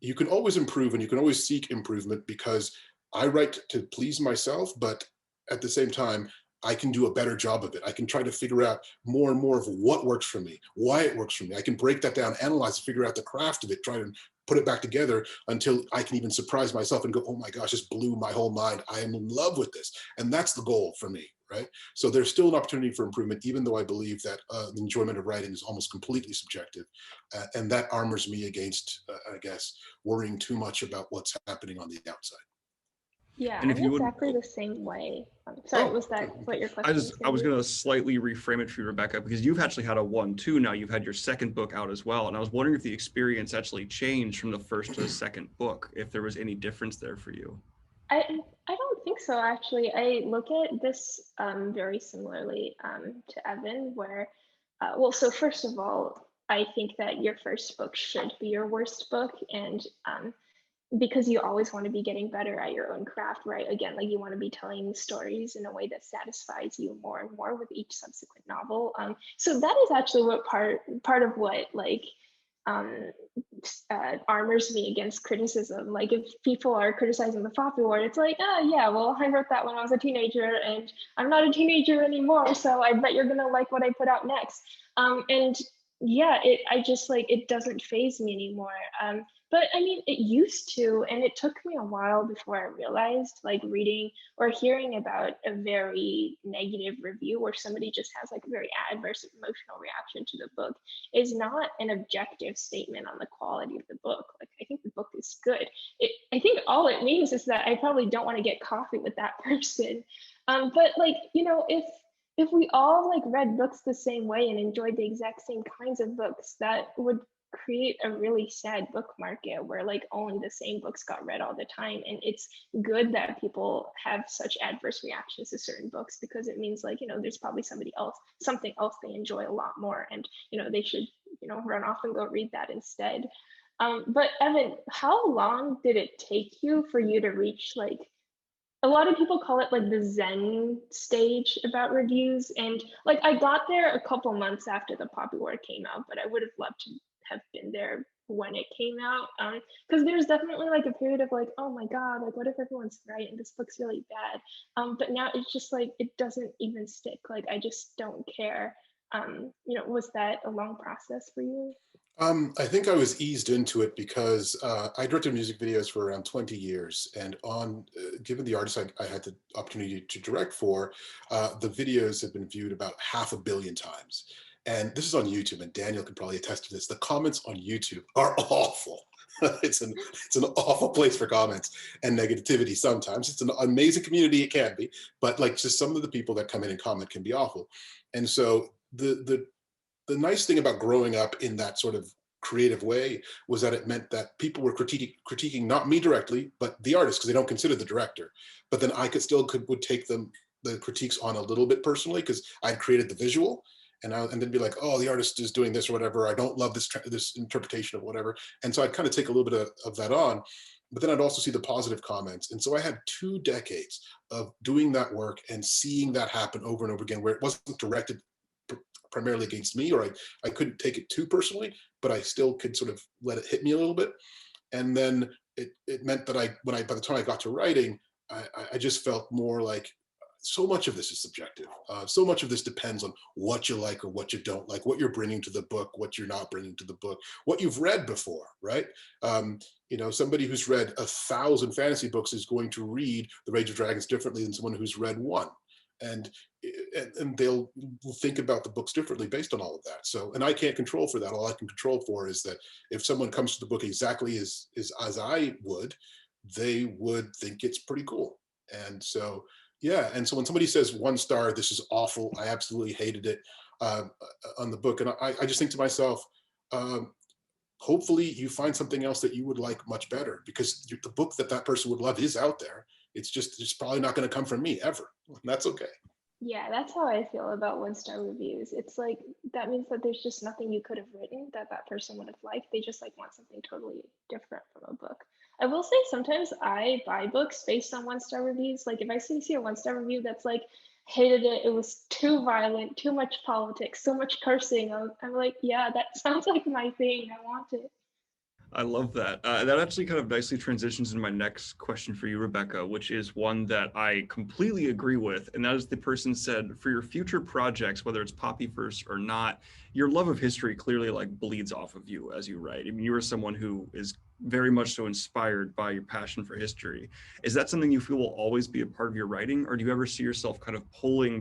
you can always improve and you can always seek improvement because I write to please myself, but at the same time, I can do a better job of it. I can try to figure out more and more of what works for me, why it works for me. I can break that down, analyze, figure out the craft of it, try to put it back together until I can even surprise myself and go, oh my gosh, this blew my whole mind. I am in love with this. And that's the goal for me, right? So there's still an opportunity for improvement, even though I believe that the enjoyment of writing is almost completely subjective. And that armors me against, I guess, worrying too much about what's happening on the outside. Yeah, And if I'm you would, exactly the same way. Sorry, was that what your question was? I was going to slightly reframe it for you, Rebecca, because you've actually had a 1-2 now. You've had your second book out as well. And I was wondering if the experience actually changed from the first to the second book, if there was any difference there for you. I don't think so, actually. I look at this very similarly to Evan, where, well, so first of all, I think that your first book should be your worst book. And because you always want to be getting better at your own craft, right? Again, like you want to be telling stories in a way that satisfies you more and more with each subsequent novel. So that is actually what part of what like armors me against criticism. Like if people are criticizing the Poppy War, it's like, oh yeah, well, I wrote that when I was a teenager and I'm not a teenager anymore, so I bet you're gonna like what I put out next. And yeah, I just like, it doesn't faze me anymore. But I mean, it used to, and it took me a while before I realized, like reading or hearing about a very negative review where somebody just has like a very adverse emotional reaction to the book is not an objective statement on the quality of the book. Like, I think the book is good. I think all it means is that I probably don't want to get coffee with that person. But like, you know, if we all like read books the same way and enjoyed the exact same kinds of books, that would create a really sad book market where like only the same books got read all the time. And it's good that people have such adverse reactions to certain books because it means like, you know, there's probably something else they enjoy a lot more, and you know, they should, you know, run off and go read that instead. But Evan, how long did it take you for you to reach like, a lot of people call it like the Zen stage about reviews, and like I got there a couple months after the Poppy War came out, but I would have loved to have been there when it came out, because there's definitely like a period of like, oh my god, like what if everyone's right and this book's really bad, but now it's just like it doesn't even stick. Like I just don't care. You know, was that a long process for you? I think I was eased into it because I directed music videos for around 20 years, and given the artists I had the opportunity to direct for, the videos have been viewed about 500 million times. And this is on YouTube, and Daniel can probably attest to this. The comments on YouTube are awful. It's an awful place for comments and negativity sometimes. It's an amazing community, it can be, but like just some of the people that come in and comment can be awful. And so the nice thing about growing up in that sort of creative way was that it meant that people were critiquing not me directly, but the artist, because they don't consider the director. But then I would take the critiques on a little bit personally because I'd created the visual, and then be like, oh, the artist is doing this or whatever. I don't love this interpretation of whatever. And so I'd kind of take a little bit of that on. But then I'd also see the positive comments. And so I had 2 decades of doing that work and seeing that happen over and over again, where it wasn't directed primarily against me, or I couldn't take it too personally, but I still could sort of let it hit me a little bit. And then it meant that by the time I got to writing, I just felt more like so much of this is subjective. So much of this depends on what you like or what you don't like, what you're bringing to the book, what you're not bringing to the book, what you've read before, right? Somebody who's read 1,000 fantasy books is going to read The Rage of Dragons differently than someone who's read one. And they'll think about the books differently based on all of that. So, and I can't control for that. All I can control for is that if someone comes to the book exactly as I would, they would think it's pretty cool. And so, yeah. And so when somebody says 1 star, this is awful, I absolutely hated it on the book. And I just think to myself, hopefully you find something else that you would like much better, because the book that person would love is out there. It's probably not going to come from me ever. And that's okay. Yeah, that's how I feel about 1-star reviews. It's like, that means that there's just nothing you could have written that person would have liked. They just like want something totally different from a book. I will say sometimes I buy books based on 1-star reviews. Like if I see a 1-star review that's like, hated it, it was too violent, too much politics, so much cursing, I'm like, yeah, that sounds like my thing, I want it. I love that. That actually kind of nicely transitions into my next question for you, Rebecca, which is one that I completely agree with. And that is, the person said, for your future projects, whether it's Poppyverse or not, your love of history clearly like bleeds off of you as you write. I mean, you are someone who is very much so inspired by your passion for history. Is that something you feel will always be a part of your writing? Or do you ever see yourself kind of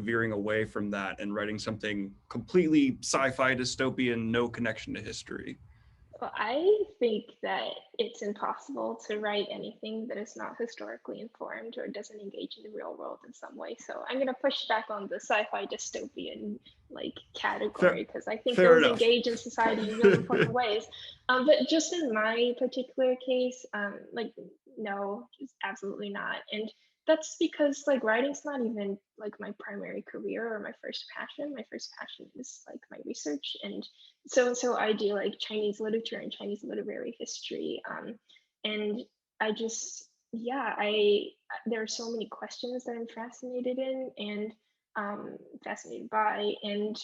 veering away from that and writing something completely sci-fi, dystopian, no connection to history? Well, I think that it's impossible to write anything that is not historically informed or doesn't engage in the real world in some way. So I'm going to push back on the sci-fi dystopian like category, because I think those engage in society in really important ways. But just in my particular case, like, no, just absolutely not. And that's because like writing's not even like my primary career or my first passion. My first passion is like my research, and so I do like Chinese literature and Chinese literary history. And I just, yeah, there are so many questions that I'm fascinated in and fascinated by, and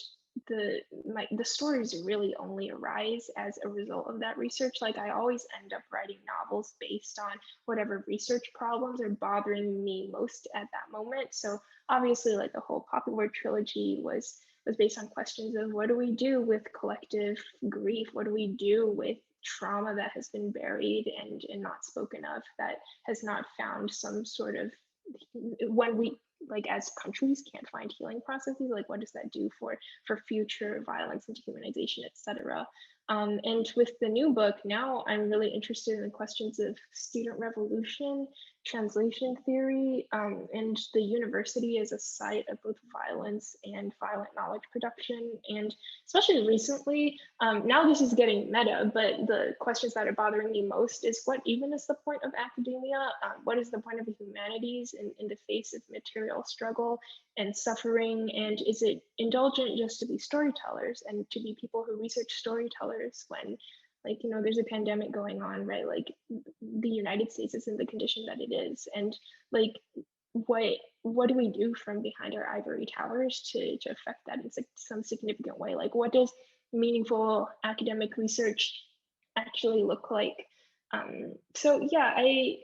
the stories really only arise as a result of that research. Like I always end up writing novels based on whatever research problems are bothering me most at that moment. So obviously, like the whole Poppyverse trilogy was based on questions of what do we do with collective grief? What do we do with trauma that has been buried and not spoken of, that has not found some sort of, when we like as countries can't find healing processes, like what does that do for future violence and dehumanization, etc. And with the new book, now I'm really interested in the questions of student revolution, translation theory, and the university as a site of both violence and violent knowledge production. And especially recently, now this is getting meta, but the questions that are bothering me most is, what even is the point of academia? What is the point of the humanities in the face of material struggle and suffering? And is it indulgent just to be storytellers and to be people who research storytellers when, like, you know, there's a pandemic going on, right? Like the United States is in the condition that it is. And like, what do we do from behind our ivory towers to affect that in some significant way? Like, what does meaningful academic research actually look like? So yeah, I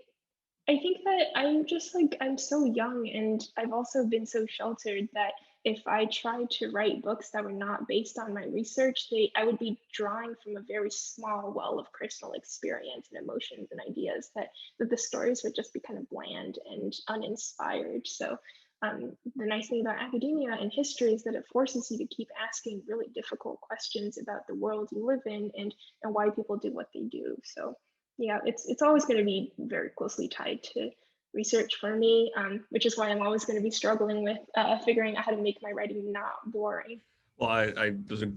think that I'm just like, I'm so young, and I've also been so sheltered that if I tried to write books that were not based on my research, I would be drawing from a very small well of personal experience and emotions and ideas, that the stories would just be kind of bland and uninspired. So the nice thing about academia and history is that it forces you to keep asking really difficult questions about the world you live in and why people do what they do. So yeah, it's always going to be very closely tied to research for me, which is why I'm always going to be struggling with figuring out how to make my writing not boring. Well, I there's a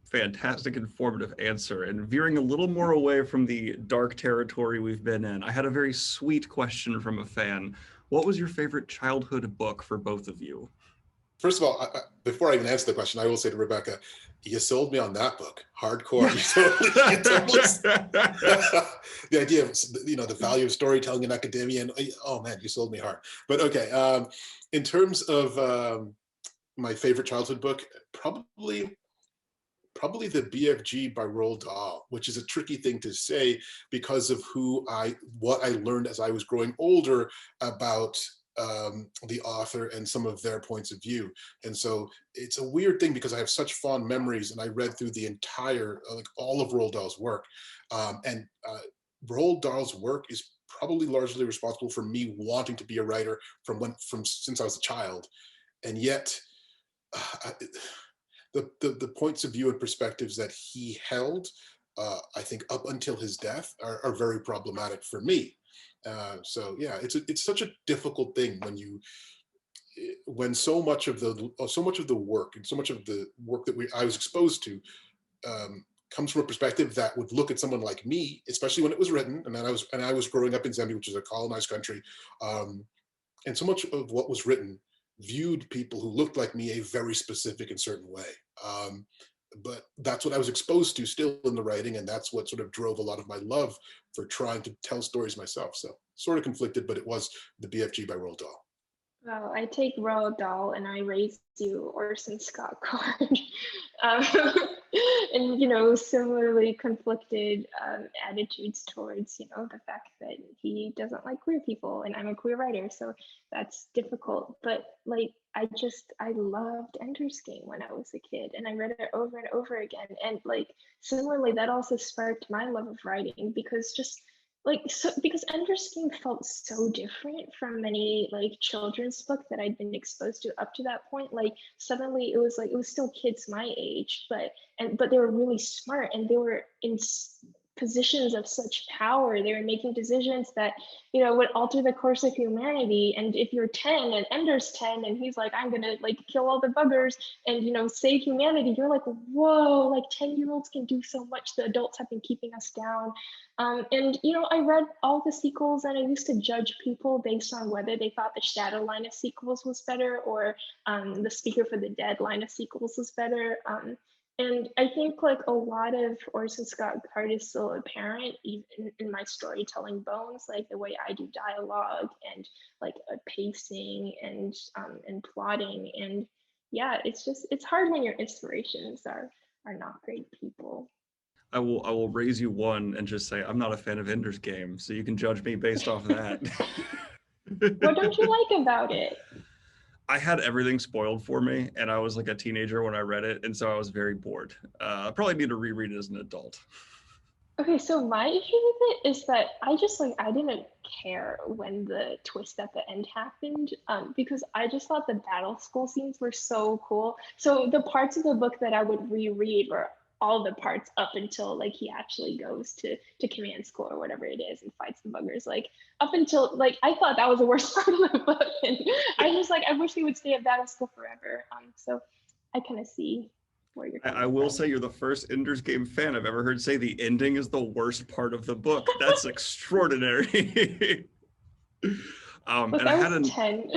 fantastic informative answer, and veering a little more away from the dark territory we've been in, I had a very sweet question from a fan. What was your favorite childhood book for both of you? First of all, before I even answer the question, I will say to Rebecca, you sold me on that book, hardcore. The idea of, you know, the value of storytelling in academia, and oh man, you sold me hard. But okay, in terms of my favorite childhood book, probably the BFG by Roald Dahl, which is a tricky thing to say because of what I learned as I was growing older about the author and some of their points of view. And so it's a weird thing because I have such fond memories, and I read through the entire, like all of Roald Dahl's work. And Roald Dahl's work is probably largely responsible for me wanting to be a writer from since I was a child. And yet, the points of view and perspectives that he held, I think up until his death, are very problematic for me. So yeah, it's such a difficult thing when so much of the work and so much of the work that I was exposed to comes from a perspective that would look at someone like me, especially when it was written, and I was growing up in Zambia, which is a colonized country, and so much of what was written viewed people who looked like me a very specific and certain way. But that's what I was exposed to still in the writing, and that's what sort of drove a lot of my love for trying to tell stories myself. So sort of conflicted, but it was the BFG by Roald Dahl. Well, I take Roald Dahl and I raised you Orson Scott Card. um, and, similarly conflicted attitudes towards, the fact that he doesn't like queer people, and I'm a queer writer, so that's difficult. But I loved Ender's Game when I was a kid, and I read it over and over again. And similarly, that also sparked my love of writing, because because Ender's Game felt so different from many children's book that I'd been exposed to up to that point. Suddenly it was still kids my age, but they were really smart, and they were in positions of such power. They were making decisions that would alter the course of humanity. And if you're 10 and Ender's 10 and he's like, I'm gonna kill all the buggers and save humanity, you're like, whoa, 10-year-olds can do so much. The adults have been keeping us down. And I read all the sequels, and I used to judge people based on whether they thought the Shadow line of sequels was better, or the Speaker for the Dead line of sequels was better. And I think a lot of Orson Scott Card is still apparent even in my storytelling bones, the way I do dialogue and pacing and plotting. And yeah, it's hard when your inspirations are not great people. I will raise you one and just say I'm not a fan of Ender's Game, so you can judge me based off that. What don't you like about it? I had everything spoiled for me, and I was a teenager when I read it, and so I was very bored. I probably need to reread it as an adult. Okay, so my issue with it is that I just I didn't care when the twist at the end happened, because I just thought the battle school scenes were so cool. So the parts of the book that I would reread were all the parts up until he actually goes to command school or whatever it is and fights the buggers. Up until I thought that was the worst part of the book, and I was I wish he would stay at battle school forever. So I kind of see where you're coming I will from. say you're the first Ender's Game fan I've ever heard say the ending is the worst part of the book. That's extraordinary. But and I had 10.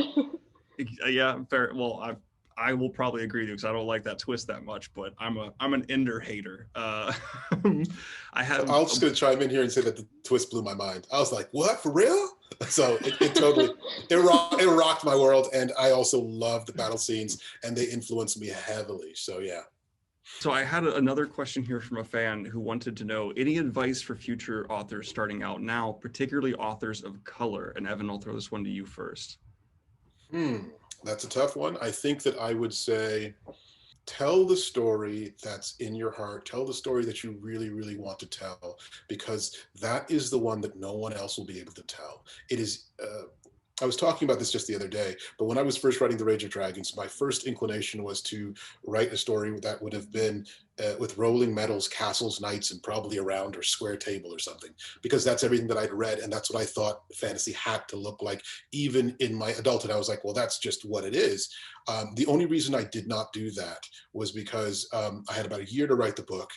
Yeah, fair. Well, I will probably agree with you, because I don't like that twist that much, but I'm an Ender hater. I'm just going to chime in here and say that the twist blew my mind. I was like, what, for real? So it totally, it rocked my world. And I also love the battle scenes, and they influenced me heavily. So yeah. So I had another question here from a fan who wanted to know any advice for future authors starting out now, particularly authors of color. And Evan, I'll throw this one to you first. That's a tough one. I think that I would say, tell the story that's in your heart. Tell the story that you really, really want to tell, because that is the one that no one else will be able to tell. It is, I was talking about this just the other day, but when I was first writing The Rage of Dragons, my first inclination was to write a story that would have been with rolling metals, castles, knights, and probably a round or square table or something, because that's everything that I'd read, and that's what I thought fantasy had to look like. Even in my adulthood, I was like, well, that's just what it is. The only reason I did not do that was because I had about a year to write the book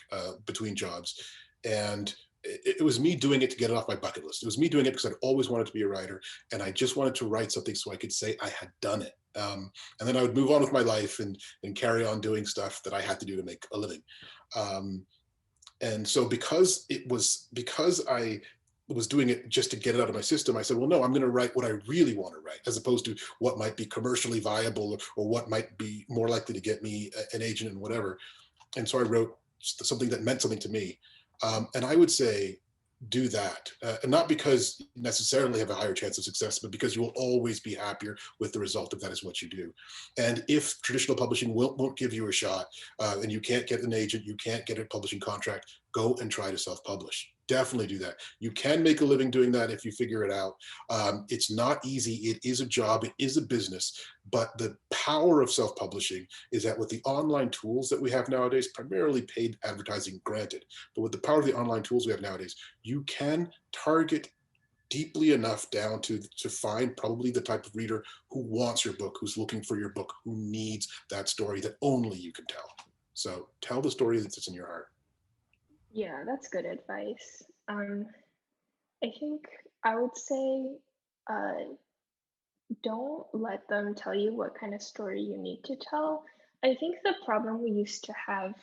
between jobs, and it was me doing it to get it off my bucket list. It was me doing it because I'd always wanted to be a writer, and I just wanted to write something so I could say I had done it. And then I would move on with my life and carry on doing stuff that I had to do to make a living. And so because I was doing it just to get it out of my system, I said, well, no, I'm going to write what I really want to write, as opposed to what might be commercially viable or what might be more likely to get me an agent and whatever. And so I wrote something that meant something to me. And I would say, do that. And not because you necessarily have a higher chance of success, but because you will always be happier with the result if that is what you do. And if traditional publishing won't give you a shot, and you can't get an agent, you can't get a publishing contract, go and try to self-publish. Definitely do that. You can make a living doing that if you figure it out. It's not easy. It is a job. It is a business. But the power of self-publishing is that with the online tools that we have nowadays, primarily paid advertising granted, but with the power of the online tools we have nowadays, you can target deeply enough down to find probably the type of reader who wants your book, who's looking for your book, who needs that story that only you can tell. So tell the story that's in your heart. Yeah, that's good advice. I think I would say don't let them tell you what kind of story you need to tell. I think the problem we used to have,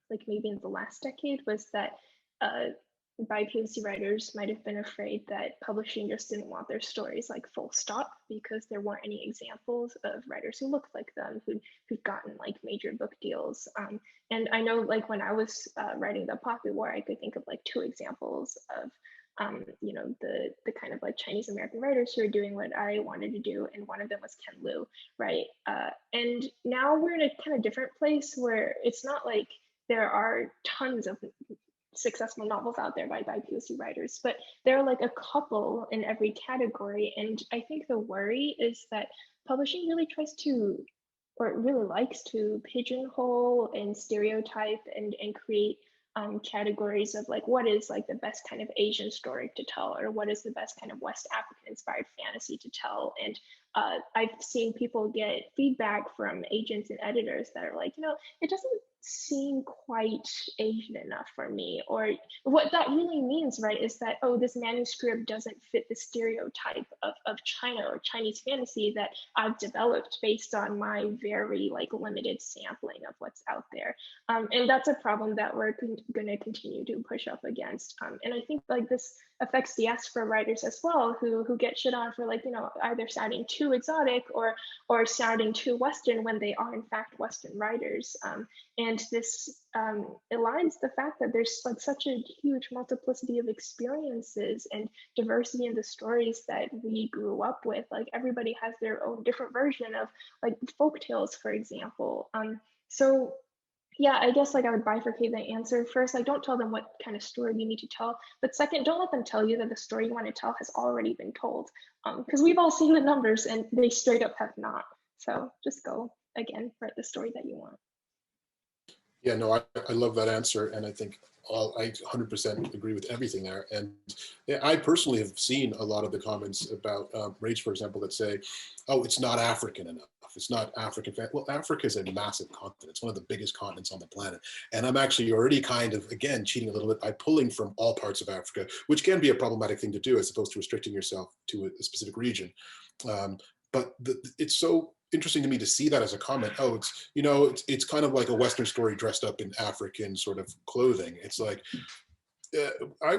like maybe in the last decade, was that BIPOC writers might have been afraid that publishing just didn't want their stories like full stop because there weren't any examples of writers who looked like them who'd gotten like major book deals. And I know like when I was writing the Poppy War, I could think of like 2 examples of you know, the kind of like Chinese American writers who are doing what I wanted to do, and one of them was Ken Liu, right? And now we're in a kind of different place where it's not like there are tons of successful novels out there by POC writers, but there are like a couple in every category. And I think the worry is that publishing really tries to, or it really likes to pigeonhole and stereotype and create categories of like what is like the best kind of Asian story to tell, or what is the best kind of West African inspired fantasy to tell. And I've seen people get feedback from agents and editors that are like, you know, it doesn't seem quite Asian enough for me. Or what that really means, right, is that, oh, this manuscript doesn't fit the stereotype of China or Chinese fantasy that I've developed based on my very like limited sampling of what's out there. And that's a problem that we're going to continue to push up against. And I think like this affects diaspora writers as well, who get shit on for like, you know, either sounding too exotic or sounding too Western when they are in fact Western writers. And this aligns the fact that there's like such a huge multiplicity of experiences and diversity in the stories that we grew up with. Like everybody has their own different version of like folk tales, for example. So yeah, I guess like I would bifurcate the answer. First, like don't tell them what kind of story you need to tell. But second, don't let them tell you that the story you want to tell has already been told. Because we've all seen the numbers and they straight up have not. So just go again, write the story that you want. Yeah, no, I love that answer. And I think I 100% agree with everything there. And yeah, I personally have seen a lot of the comments about Rage, for example, that say, oh, it's not African enough. It's not African. Well, Africa is a massive continent. It's one of the biggest continents on the planet. And I'm actually already kind of, again, cheating a little bit by pulling from all parts of Africa, which can be a problematic thing to do as opposed to restricting yourself to a specific region. But it's so interesting to me to see that as a comment. Oh, it's, you know, it's kind of like a Western story dressed up in African sort of clothing. It's like,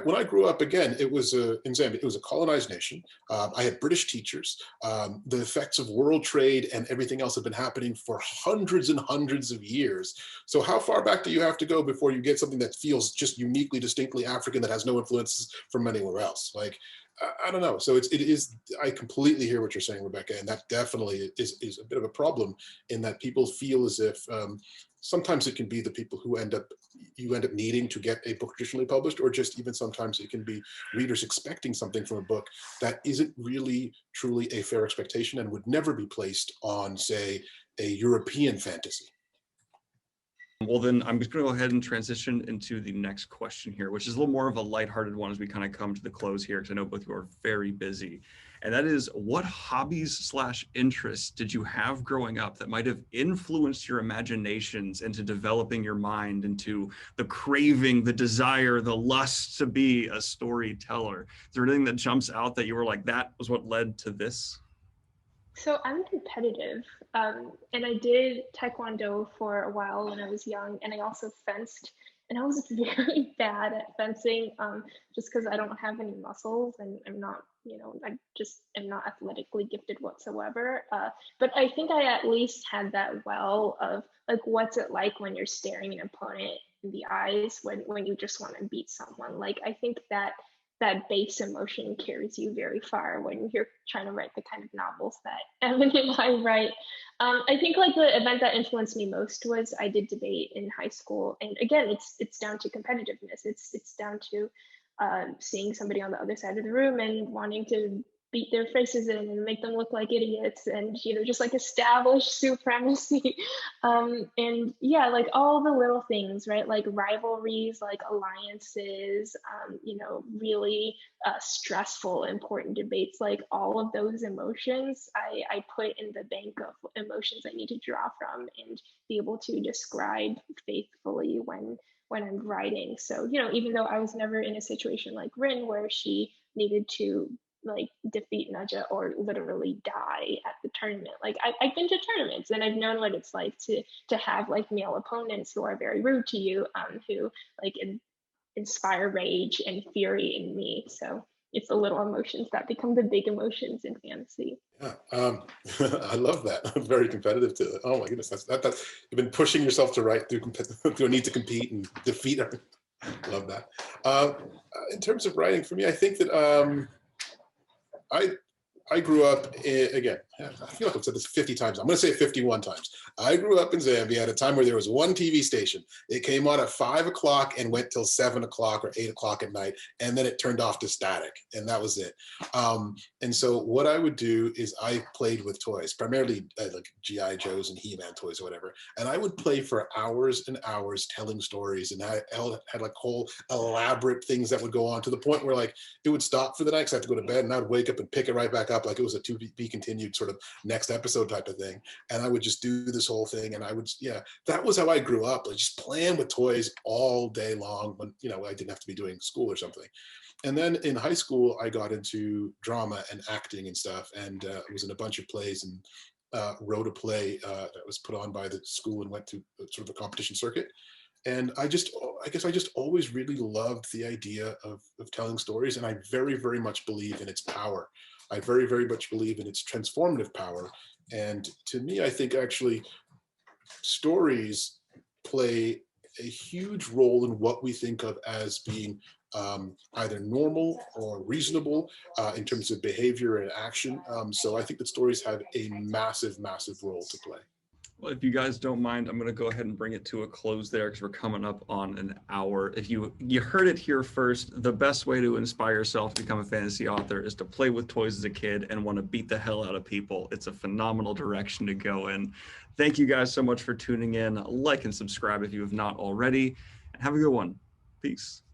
when I grew up, again, it was in Zambia. It was a colonized nation. I had British teachers. The effects of world trade and everything else have been happening for hundreds and hundreds of years. So how far back do you have to go before you get something that feels just uniquely, distinctly African, that has no influences from anywhere else? Like, I don't know. So it is. I completely hear what you're saying, Rebecca, and that definitely is a bit of a problem in that people feel as if sometimes it can be the people who you end up needing to get a book traditionally published, or just even sometimes it can be readers expecting something from a book that isn't really truly a fair expectation and would never be placed on, say, a European fantasy. Well, then I'm just going to go ahead and transition into the next question here, which is a little more of a lighthearted one as we kind of come to the close here, because I know both of you are very busy. And that is, what hobbies/interests did you have growing up that might have influenced your imaginations into developing your mind into the craving, the desire, the lust to be a storyteller? Is there anything that jumps out that you were like, that was what led to this? So I'm competitive, and I did Taekwondo for a while when I was young, and I also fenced, and I was very bad at fencing, just because I don't have any muscles, and I'm not, you know, I just am not athletically gifted whatsoever. But I think I at least had that well of like, what's it like when you're staring an opponent in the eyes when you just want to beat someone. Like, I think that that base emotion carries you very far when you're trying to write the kind of novels that Evan and I write. I think like the event that influenced me most was I did debate in high school, and again, it's down to competitiveness. It's down to seeing somebody on the other side of the room and wanting to beat their faces in and make them look like idiots, and just like establish supremacy. And yeah, like all the little things, right? Like rivalries, like alliances, really stressful important debates, like all of those emotions I put in the bank of emotions I need to draw from and be able to describe faithfully when I'm writing. So, even though I was never in a situation like Rin where she needed to like defeat Naja or literally die at the tournament. Like I've been to tournaments and I've known what it's like to have like male opponents who are very rude to you, who like inspire rage and fury in me. So it's the little emotions that become the big emotions in fantasy. Yeah, I love that. I'm very competitive to it. Oh my goodness, that's you've been pushing yourself to write through a need to compete and defeat. Love that. In terms of writing, for me, I think that I grew up again. I feel like I've said this 50 times. I'm going to say it 51 times. I grew up in Zambia at a time where there was one TV station. It came on at 5 o'clock and went till 7 o'clock or 8 o'clock at night, and then it turned off to static, and that was it. And so what I would do is I played with toys, primarily like GI Joes and He-Man toys or whatever, and I would play for hours and hours telling stories, and I had like whole elaborate things that would go on to the point where like it would stop for the night because I had to go to bed, and I would wake up and pick it right back up like it was a to be continued sort of next episode type of thing. And I would just do this whole thing, and I would, that was how I grew up, like just playing with toys all day long when I didn't have to be doing school or something. And then in high school I got into drama and acting and stuff, and was in a bunch of plays, and wrote a play that was put on by the school and went to sort of a competition circuit. And I guess I just always really loved the idea of telling stories, and I very, very much believe in its power. I very, very much believe in its transformative power. And to me, I think actually stories play a huge role in what we think of as being either normal or reasonable in terms of behavior and action. So I think that stories have a massive, massive role to play. Well, if you guys don't mind, I'm going to go ahead and bring it to a close there because we're coming up on an hour. If you heard it here first, the best way to inspire yourself to become a fantasy author is to play with toys as a kid and want to beat the hell out of people. It's a phenomenal direction to go in. Thank you guys so much for tuning in. Like and subscribe if you have not already. And have a good one. Peace.